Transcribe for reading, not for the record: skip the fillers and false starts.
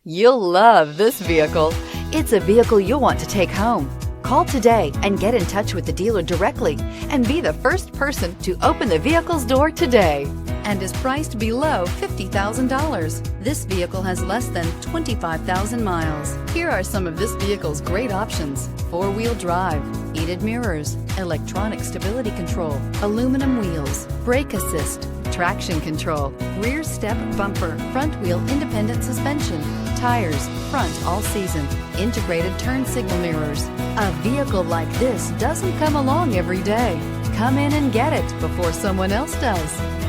You'll love this vehicle. It's a vehicle you'll want to take home. Call today and get in touch with the dealer directly and be the first person to open the vehicle's door today, and is priced below $50,000. This vehicle has less than 25,000 miles. Here are some of this vehicle's great options: four-wheel drive, heated mirrors, electronic stability control, aluminum wheels, brake assist, traction control, rear step bumper, front wheel independent suspension, tires, front all season, integrated turn signal mirrors. A vehicle like this doesn't come along every day. Come in and get it before someone else does.